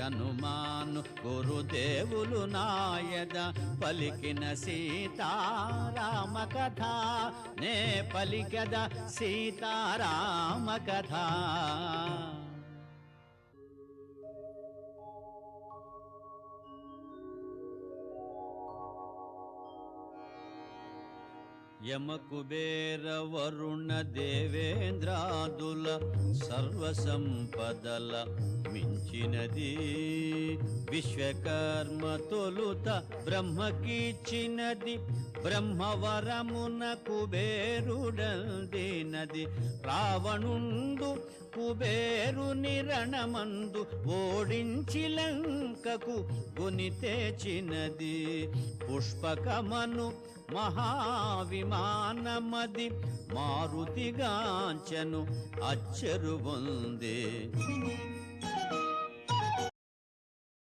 కనుమాను గురుదేవులు నాయద పలికిన సీతారామ కథ నే పలికద సీతారామ కథ. యమ కుబేర వరుణ దేవేంద్రాదుల సర్వసంపదల మించినది విశ్వకర్మ తొలుత బ్రహ్మకిచ్చినది బ్రహ్మవరమున కుబేరుడందినది రావణుండు కుబేరుని రణమందు ఓడించి లంకకు గుని తెచ్చినది పుష్పకమను మహావిమానమది మారుతిగాంచను అచ్చరు పొందే.